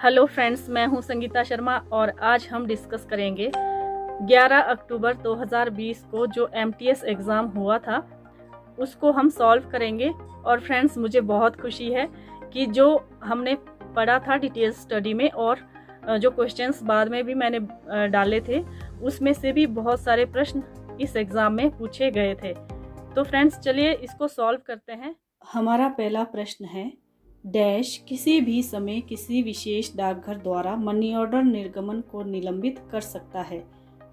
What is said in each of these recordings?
Hello friends, मैं हूं संगीता शर्मा और आज हम डिस्कस करेंगे 11 अक्टूबर 2020 को जो एमटीएस एग्ज़ाम हुआ था उसको हम सॉल्व करेंगे। और फ्रेंड्स, मुझे बहुत खुशी है कि जो हमने पढ़ा था डिटेल स्टडी में और जो क्वेश्चंस बाद में भी मैंने डाले थे उसमें से भी बहुत सारे प्रश्न इस एग्ज़ाम में पूछे गए थे। तो फ्रेंड्स, चलिए इसको सॉल्व करते हैं। हमारा पहला प्रश्न है, डैश किसी भी समय किसी विशेष डाकघर द्वारा मनी ऑर्डर निर्गमन को निलंबित कर सकता है।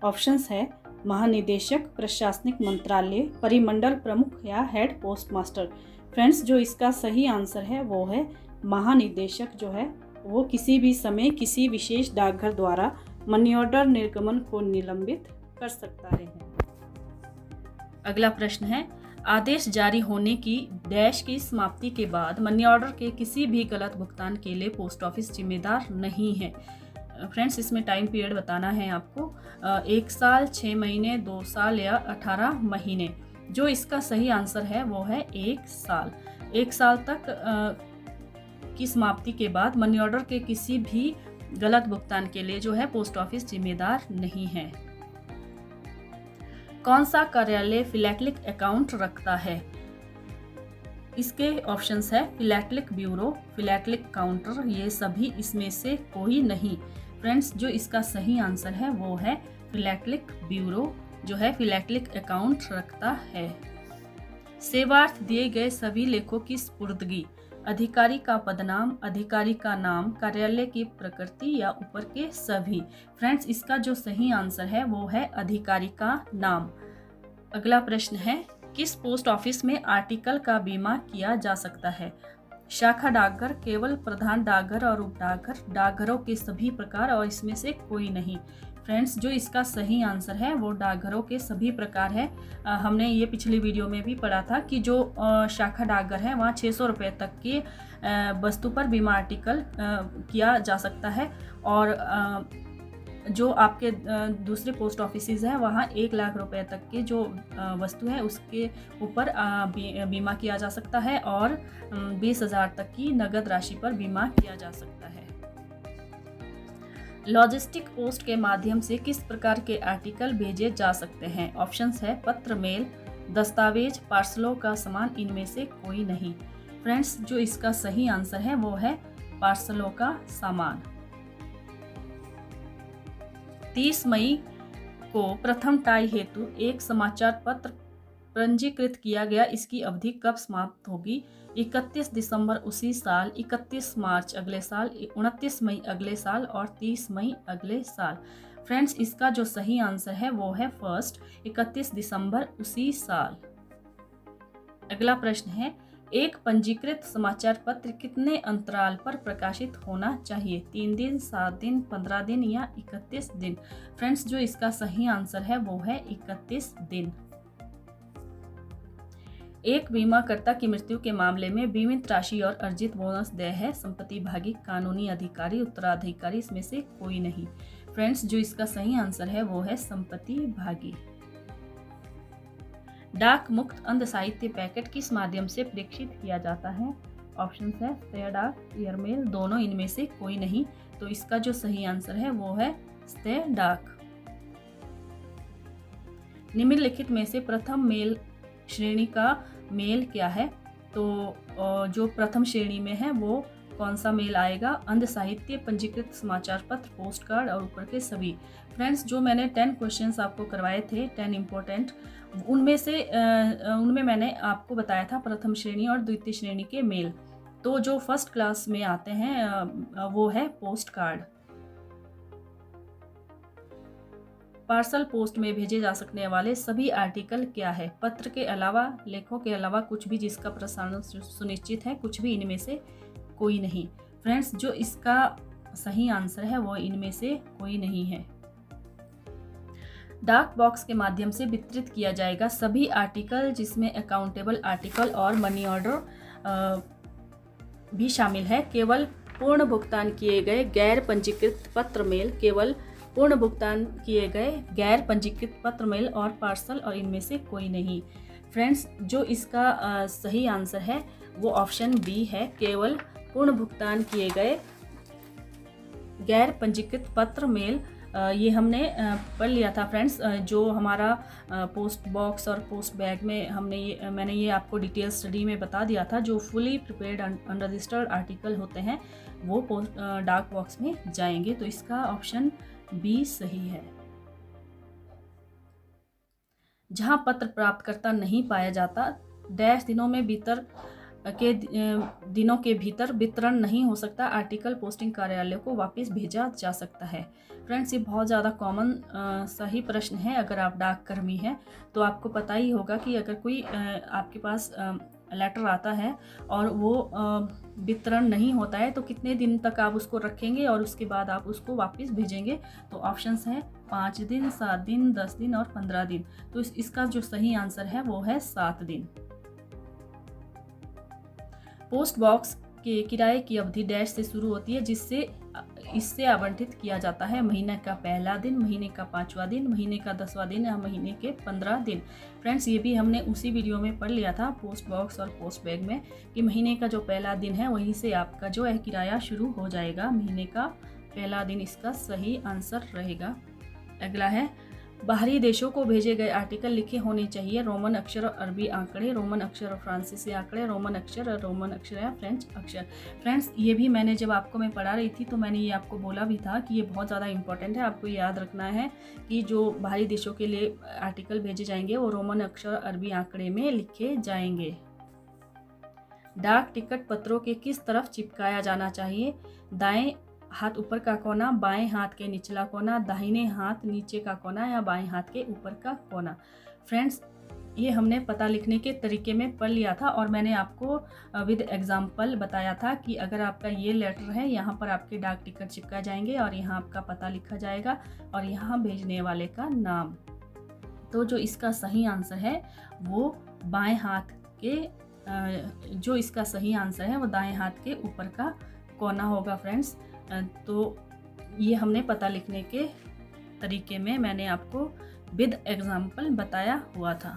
ऑप्शंस है महानिदेशक, प्रशासनिक मंत्रालय, परिमंडल प्रमुख या हेड पोस्ट मास्टर। फ्रेंड्स, जो इसका सही आंसर है वो है महानिदेशक। जो है वो किसी भी समय किसी विशेष डाकघर द्वारा मनी ऑर्डर निर्गमन को निलंबित कर सकता है। अगला प्रश्न है, आदेश जारी होने की डैश की समाप्ति के बाद मनी ऑर्डर के किसी भी गलत भुगतान के लिए पोस्ट ऑफिस जिम्मेदार नहीं है। फ्रेंड्स, इसमें टाइम पीरियड बताना है आपको, 1 साल, 6 महीने, 2 साल या 18 महीने। जो इसका सही आंसर है वो है 1 साल। 1 साल तक की समाप्ति के बाद मनी ऑर्डर के किसी भी गलत भुगतान के लिए जो है पोस्ट ऑफिस जिम्मेदार नहीं है। कौन सा कार्यालय फिलैटलिक अकाउंट रखता है? इसके ऑप्शंस है फिलैटलिक ब्यूरो, फिलैटलिक काउंटर, ये सभी इसमें से कोई नहीं। फ्रेंड्स, जो इसका सही आंसर है वो है फिलैटलिक ब्यूरो जो है फिलैटलिक अकाउंट रखता है। सेवार्थ दिए गए सभी लेखों की स्पुर्दगी, अधिकारी का पदनाम, अधिकारी का नाम, कार्यालय की प्रकृति या ऊपर के सभी। फ्रेंड्स, इसका जो सही आंसर है वो है अधिकारी का नाम। अगला प्रश्न है, किस पोस्ट ऑफिस में आर्टिकल का बीमा किया जा सकता है? शाखा डाकघर, केवल प्रधान डाकघर और उप डाकघर, डाकघरों के सभी प्रकार और इसमें से कोई नहीं। फ्रेंड्स, जो इसका सही आंसर है वो डाकघरों के सभी प्रकार है। हमने ये पिछली वीडियो में भी पढ़ा था कि जो शाखा डाकघर है वहाँ 600 रुपये तक की वस्तु पर बीमा आर्टिकल किया जा सकता है और जो आपके दूसरे पोस्ट ऑफिसेज हैं वहाँ 1 लाख रुपए तक की जो वस्तु है उसके ऊपर बीमा किया जा सकता है और 20,000 तक की नगद राशि पर बीमा किया जा सकता है। लॉजिस्टिक पोस्ट के माध्यम से किस प्रकार के आर्टिकल भेजे जा सकते हैं? ऑप्शंस है पत्र, मेल, दस्तावेज, पार्सलों का सामान, इनमें से कोई नहीं। फ्रेंड्स, जो इसका सही आंसर है वो है पार्सलों का सामान। 30 मई को प्रथम टाई हेतु एक समाचार पत्र पंजीकृत किया गया, इसकी अवधि कब समाप्त होगी? 31 दिसंबर उसी साल, 31 मार्च अगले साल, 29 मई अगले साल और 30 मई अगले साल। फ्रेंड्स, इसका जो सही आंसर है वो है फर्स्ट, 31 दिसंबर उसी साल। अगला प्रश्न है, एक पंजीकृत समाचार पत्र कितने अंतराल पर प्रकाशित होना चाहिए? 3 दिन, 7 दिन, 15 दिन या 31 दिन? फ्रेंड्स, जो इसका सही आंसर है वो है 31 दिन। एक बीमाकर्ता की मृत्यु के मामले में बीमित राशि और अर्जित बोनस देय है संपत्ति भागी, कानूनी अधिकारी, उत्तराधिकारी, इसमें से कोई नहीं। फ्रेंड्स, जो इसका सही आंसर है वो है संपत्ति भागी। डाक मुक्त अंध साहित्य पैकेट किस माध्यम से प्रेषित किया जाता है? ऑप्शंस है स्टेयर डाक, एयरमेल, दोनों, इनमें से कोई नहीं। तो इसका जो सही आंसर है वो है स्टेयर डाक। निम्नलिखित में से प्रथम मेल श्रेणी का मेल क्या है? तो जो प्रथम श्रेणी में है वो कौन सा मेल आएगा? अंध साहित्य, पंजीकृत समाचार पत्र, पोस्ट कार्ड और ऊपर के सभी। फ्रेंड्स, जो मैंने 10 क्वेश्चंस आपको करवाए थे, 10 इम्पोर्टेंट, उनमें मैंने आपको बताया था प्रथम श्रेणी और द्वितीय श्रेणी के मेल। तो जो फर्स्ट क्लास में आते हैं वो है पोस्ट कार्ड। पार्सल पोस्ट में भेजे जा सकने वाले सभी आर्टिकल क्या है? पत्र के अलावा, लेखों के अलावा कुछ भी जिसका प्रसारण सुनिश्चित है, कुछ भी इनमें से कोई नहीं। फ्रेंड्स, जो इसका सही आंसर है वो इनमें से कोई नहीं है। डाक बॉक्स के माध्यम से वितरित किया जाएगा सभी आर्टिकल जिसमें अकाउंटेबल आर्टिकल और मनी ऑर्डर भी शामिल है। केवल पूर्ण भुगतान किए गए गैर पंजीकृत पत्र मेल, केवल पूर्ण भुगतान किए गए गैर पंजीकृत पत्र मेल और पार्सल, और इनमें से कोई नहीं। फ्रेंड्स, जो इसका सही आंसर है वो ऑप्शन बी है, केवल पूर्ण भुगतान किए गए गैर पंजीकृत पत्र मेल, ये हमने पढ़ लिया था फ्रेंड्स। जो हमारा पोस्ट बॉक्स और पोस्ट बैग में मैंने ये आपको डिटेल स्टडी में बता दिया था। जो फुली प्रिपेयर्ड अनरजिस्टर्ड आर्टिकल होते हैं वो डाक बॉक्स में जाएंगे। तो इसका ऑप्शन बी सही है। जहां पत्र प्राप्तकर्ता नहीं पाया जाता, डैश दिनों के भीतर वितरण नहीं हो सकता, आर्टिकल पोस्टिंग कार्यालय को वापस भेजा जा सकता है। फ्रेंड्स, ये बहुत ज़्यादा कॉमन सही प्रश्न है। अगर आप डाक कर्मी हैं तो आपको पता ही होगा कि अगर कोई आपके पास लेटर आता है और वो वितरण नहीं होता है तो कितने दिन तक आप उसको रखेंगे और उसके बाद आप उसको वापस भेजेंगे। तो ऑप्शंस हैं 5 दिन, 7 दिन, 10 दिन और 15 दिन। तो इसका जो सही आंसर है वो है 7 दिन। पोस्ट बॉक्स के किराए की अवधि डैश से शुरू होती है, जिससे इससे आवंटित किया जाता है महीने का पहला दिन, महीने का 5वां दिन, महीने का 10वां दिन या महीने के 15 दिन। फ्रेंड्स, ये भी हमने उसी वीडियो में पढ़ लिया था पोस्ट बॉक्स और पोस्ट बैग में कि महीने का जो पहला दिन है वहीं से आपका जो है किराया शुरू हो जाएगा। महीने का पहला दिन इसका सही आंसर रहेगा। अगला है, बाहरी देशों को भेजे गए आर्टिकल लिखे होने चाहिए रोमन अक्षर और अरबी आंकड़े, रोमन अक्षर और फ्रांसीसी आंकड़े, रोमन अक्षर या फ्रेंच अक्षर। फ्रेंड्स, ये भी मैंने जब आपको मैं पढ़ा रही थी तो मैंने ये आपको बोला भी था कि ये बहुत ज़्यादा इंपॉर्टेंट है। आपको याद रखना है कि जो बाहरी देशों के लिए आर्टिकल भेजे जाएंगे वो रोमन अक्षर और अरबी आंकड़े में लिखे जाएंगे। डाक टिकट पत्रों के किस तरफ चिपकाया जाना चाहिए? दाएं हाथ ऊपर का कोना, बाएं हाथ के निचला कोना, दाहिने हाथ नीचे का कोना या बाएं हाथ के ऊपर का कोना। फ्रेंड्स, ये हमने पता लिखने के तरीके में पढ़ लिया था और मैंने आपको विद एग्जाम्पल बताया था कि अगर आपका ये लेटर है, यहाँ पर आपके डाक टिकट चिपका जाएंगे और यहाँ आपका पता लिखा जाएगा और यहाँ भेजने वाले का नाम। तो जो इसका सही आंसर है वो बाएं हाथ के जो इसका सही आंसर है वो दाएं हाथ के ऊपर का कोना होगा। फ्रेंड्स, तो ये हमने पता लिखने के तरीके में मैंने आपको विद एग्जाम्पल बताया हुआ था।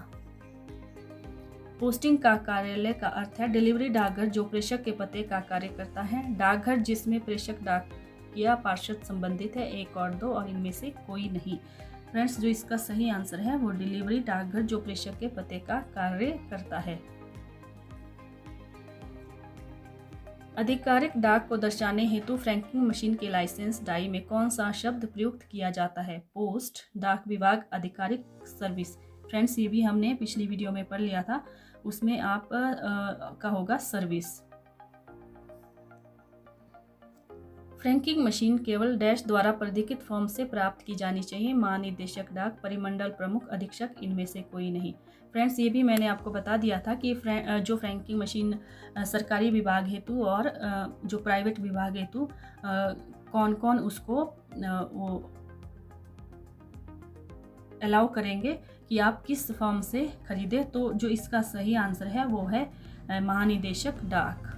पोस्टिंग का कार्यालय का अर्थ है डिलीवरी डाकघर जो प्रेषक के पते का कार्य करता है। डाकघर जिसमें प्रेषक डाक या पार्षद संबंधित है, 1 और 2 और इनमें से कोई नहीं। फ्रेंड्स, जो इसका सही आंसर है वो डिलीवरी डाकघर जो प्रेषक के पते का कार्य करता है। आधिकारिक डाक को दर्शाने हेतु फ्रैंकिंग मशीन के लाइसेंस डाई में कौन सा शब्द प्रयुक्त किया जाता है? पोस्ट, डाक विभाग, आधिकारिक, सर्विस। फ्रेंड्स, ये भी हमने पिछली वीडियो में पढ़ लिया था, उसमें आप का होगा सर्विस। फ्रैंकिंग मशीन केवल डैश द्वारा प्रलिखित फॉर्म से प्राप्त की जानी चाहिए। महानिदेशक डाक, परिमंडल प्रमुख, अधीक्षक, इनमें से कोई नहीं। फ्रेंड्स, ये भी मैंने आपको बता दिया था कि जो फ्रैंकिंग मशीन सरकारी विभाग हेतु और जो प्राइवेट विभाग हेतु कौन कौन उसको वो अलाउ करेंगे कि आप किस फॉर्म से खरीदें। तो जो इसका सही आंसर है वो है महानिदेशक डाक।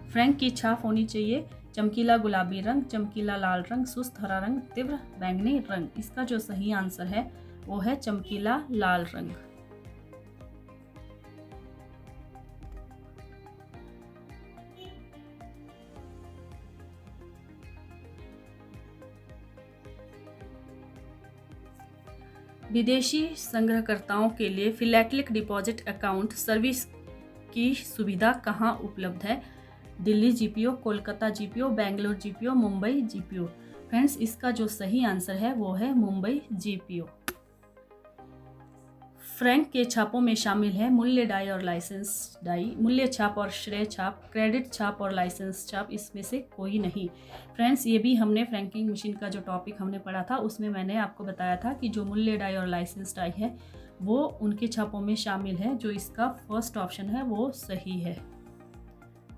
फ्रैंक की छाप होनी चाहिए चमकीला गुलाबी रंग, चमकीला लाल रंग, सुस्त हरा रंग, तीव्र बैंगनी रंग। इसका जो सही आंसर है वो है चमकीला लाल रंग। विदेशी संग्रहकर्ताओं के लिए फिलैटेलिक डिपॉजिट अकाउंट सर्विस की सुविधा कहाँ उपलब्ध है? Delhi GPO, Kolkata GPO, Bangalore GPO, Mumbai GPO. Friends, इसका जो सही आंसर है वो है मुंबई जीपीओ। फ्रैंक के छापों में शामिल है मूल्य डाई और लाइसेंस डाई, मूल्य छाप और श्रेय छाप, क्रेडिट छाप और लाइसेंस छाप, इसमें से कोई नहीं। फ्रेंड्स, ये भी हमने फ्रैंकिंग मशीन का जो टॉपिक हमने पढ़ा था उसमें मैंने आपको बताया था कि जो मूल्य डाई और लाइसेंस डाई है वो उनके छापों में शामिल है। जो इसका फर्स्ट ऑप्शन है वो सही है।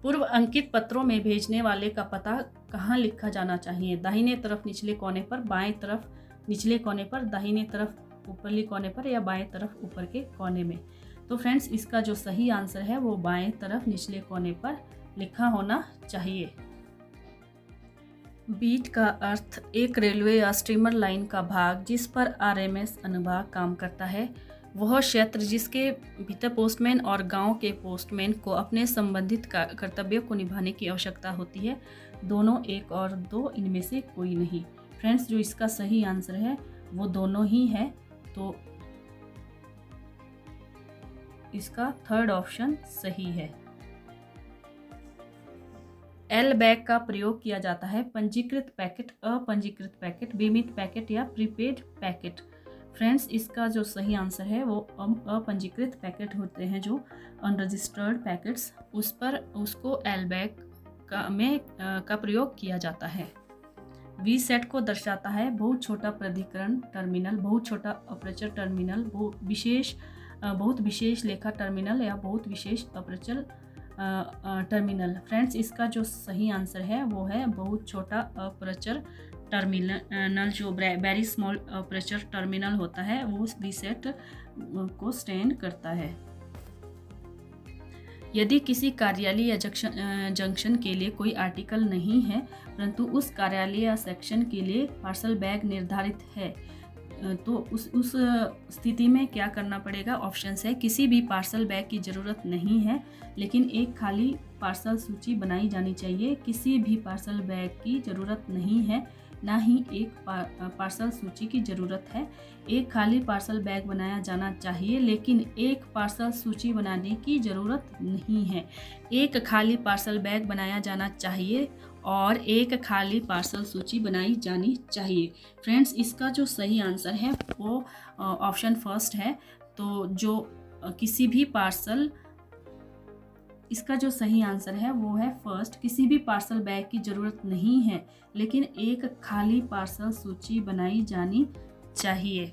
पूर्व अंकित पत्रों में भेजने वाले का पता कहाँ लिखा जाना चाहिए? दाहिने तरफ निचले कोने पर, बाएं तरफ निचले कोने पर, दाहिने तरफ ऊपरली कोने पर या बाएं तरफ ऊपर के कोने में। तो फ्रेंड्स, इसका जो सही आंसर है वो बाएं तरफ निचले कोने पर लिखा होना चाहिए। बीट का अर्थ एक रेलवे या स्टीमर लाइन का भाग जिस पर आरएमएस अनुभाग काम करता है। वह क्षेत्र जिसके भीतर पोस्टमैन और गांव के पोस्टमैन को अपने संबंधित कर्तव्यों को निभाने की आवश्यकता होती है। दोनों, एक और दो, इनमें से कोई नहीं। फ्रेंड्स, जो इसका सही आंसर है वो दोनों ही है, तो इसका थर्ड ऑप्शन सही है। एल बैग का प्रयोग किया जाता है पंजीकृत पैकेट, अपंजीकृत पैकेट, बीमित पैकेट या प्रीपेड पैकेट। फ्रेंड्स, इसका जो सही आंसर है वो अपंजीकृत पैकेट होते हैं, जो अनरजिस्टर्ड पैकेट्स, उस पर उसको एल बैग का प्रयोग किया जाता है। वी सेट को दर्शाता है बहुत छोटा प्राधिकरण टर्मिनल, बहुत छोटा अपर्चर टर्मिनल, बहुत विशेष लेखा टर्मिनल या बहुत विशेष अपर्चर टर्मिनल। फ्रेंड्स, इसका जो सही आंसर है वो है बहुत छोटा अपर्चर टर्मिनल। जो वेरी स्मॉल अपर्चर टर्मिनल होता है वो वी सेट को स्टैंड करता है। यदि किसी कार्यालय या जंक्शन के लिए कोई आर्टिकल नहीं है, परंतु उस कार्यालय या सेक्शन के लिए पार्सल बैग निर्धारित है, तो उस स्थिति में क्या करना पड़ेगा? ऑप्शंस है, किसी भी पार्सल बैग की ज़रूरत नहीं है लेकिन एक खाली पार्सल सूची बनाई जानी चाहिए। किसी भी पार्सल बैग की ज़रूरत नहीं है, ना ही एक पार्सल सूची की ज़रूरत है। एक खाली पार्सल बैग बनाया जाना चाहिए लेकिन एक पार्सल सूची बनाने की ज़रूरत नहीं है। एक खाली पार्सल बैग बनाया जाना चाहिए और एक खाली पार्सल सूची बनाई जानी चाहिए। फ्रेंड्स, इसका जो सही आंसर है वो ऑप्शन फर्स्ट है। तो जो किसी भी पार्सल, इसका जो सही आंसर है वो है फर्स्ट, किसी भी पार्सल बैग की ज़रूरत नहीं है लेकिन एक खाली पार्सल सूची बनाई जानी चाहिए।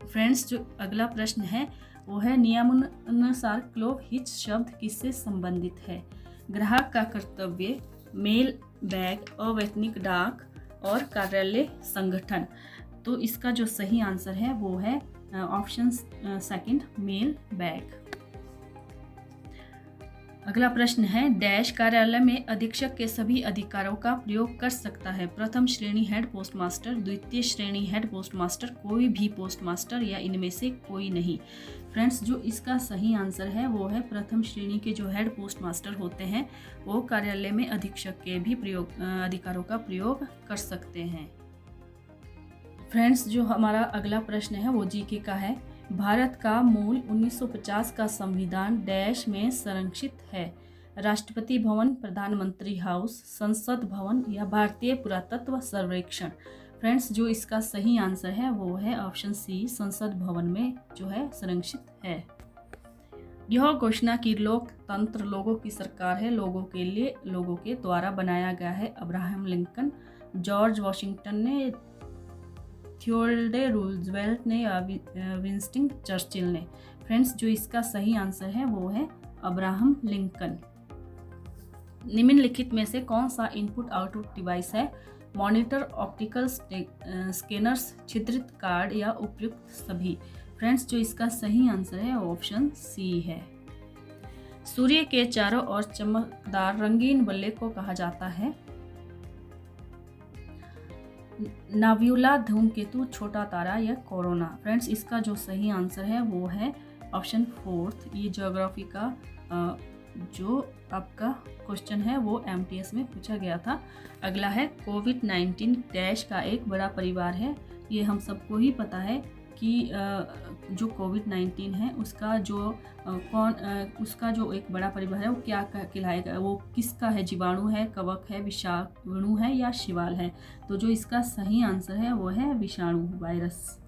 फ्रेंड्स, जो अगला प्रश्न है वो है, नियमानुसार क्लोव हिच शब्द किससे संबंधित है? ग्राहक का कर्तव्य, मेल बैग, अवैतनिक डाक और कार्यालय संगठन। तो इसका जो सही आंसर है वो है ऑप्शन सेकंड, मेल बैग। अगला प्रश्न है, डैश कार्यालय में अधीक्षक के सभी अधिकारों का प्रयोग कर सकता है? प्रथम श्रेणी हेड पोस्टमास्टर, द्वितीय श्रेणी हेड पोस्टमास्टर, कोई भी पोस्टमास्टर या इनमें से कोई नहीं। फ्रेंड्स, जो इसका सही आंसर है वो है प्रथम श्रेणी के जो हेड पोस्टमास्टर होते हैं वो कार्यालय में अधीक्षक के भी अधिकारों का प्रयोग कर सकते हैं। फ्रेंड्स, जो हमारा अगला प्रश्न है वो जीके का है। भारत का मूल 1950 का संविधान डैश में संरक्षित है? राष्ट्रपति भवन, प्रधानमंत्री हाउस, संसद भवन या भारतीय पुरातत्व सर्वेक्षण। फ्रेंड्स, जो इसका सही आंसर है वो है ऑप्शन सी, संसद भवन में जो है संरक्षित है। यह घोषणा की लोकतंत्र लोगों की सरकार है, लोगों के लिए, लोगों के द्वारा बनाया गया है। अब्राहम लिंकन, जॉर्ज वॉशिंगटन ने, थियोडोर रूजवेल्ट ने या विंस्टन चर्चिल ने। फ्रेंड्स, जो इसका सही आंसर है वो है अब्राहम लिंकन। निम्नलिखित में से कौन सा इनपुट आउटपुट डिवाइस है? मॉनिटर, ऑप्टिकल स्कैनर्स, छिद्रित कार्ड या उपयुक्त सभी। फ्रेंड्स, जो इसका सही आंसर है ऑप्शन सी है। सूर्य के चारों ओर चमकदार रंगीन बल्ले को कहा जाता है? नाव्यूला, धूमकेतु, छोटा तारा या कोरोना। फ्रेंड्स, इसका जो सही आंसर है वो है ऑप्शन फोर्थ। ये ज्योग्राफी का जो आपका क्वेश्चन है वो एमटीएस में पूछा गया था। अगला है, कोविड-19 डैश का एक बड़ा परिवार है। ये हम सबको ही पता है कि जो कोविड-19 है उसका जो एक बड़ा परिवार है वो क्या कहलाएगा? वो किसका है? जीवाणु है, कवक है, विषाणु है या शिवाल है? तो जो इसका सही आंसर है वो है विषाणु, वायरस।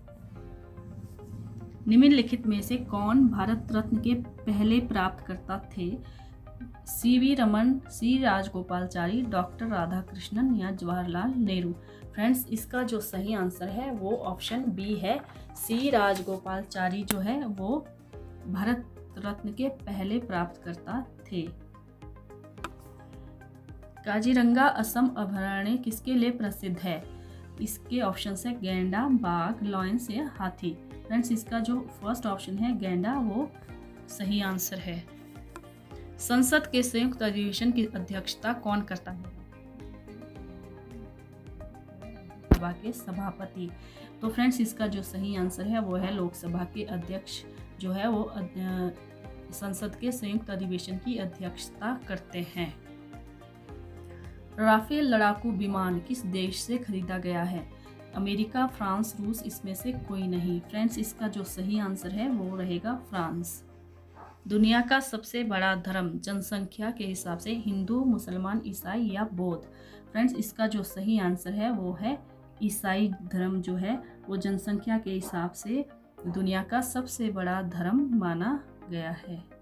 निम्नलिखित में से कौन भारत रत्न के पहले प्राप्तकर्ता थे? सीवी रमन, सी राजगोपालाचारी, डॉक्टर राधाकृष्णन या जवाहरलाल नेहरू। फ्रेंड्स, इसका जो सही आंसर है वो ऑप्शन बी है, सी राजगोपालाचारी जो है वो भारत रत्न के पहले प्राप्तकर्ता थे। काजीरंगा असम अभयारण्य किसके लिए प्रसिद्ध है? इसके ऑप्शन है गैंडा, बाघ, लॉयंस या हाथी। फ्रेंड्स, इसका जो फर्स्ट ऑप्शन है गैंडा वो सही आंसर है। संसद के संयुक्त अधिवेशन की अध्यक्षता कौन करता है? लोकसभा के सभापति। तो फ्रेंड्स, इसका जो सही आंसर है वो है लोकसभा के अध्यक्ष जो है वो संसद के संयुक्त अधिवेशन की अध्यक्षता करते हैं। राफेल लड़ाकू विमान किस देश से खरीदा गया है? अमेरिका, फ्रांस, रूस, इसमें से कोई नहीं। फ्रेंड्स, इसका जो सही आंसर है वो रहेगा फ्रांस। दुनिया का सबसे बड़ा धर्म जनसंख्या के हिसाब से हिंदू, मुसलमान, ईसाई या बौद्ध? फ्रेंड्स, इसका जो सही आंसर है वो है ईसाई धर्म जो है वो जनसंख्या के हिसाब से दुनिया का सबसे बड़ा धर्म माना गया है।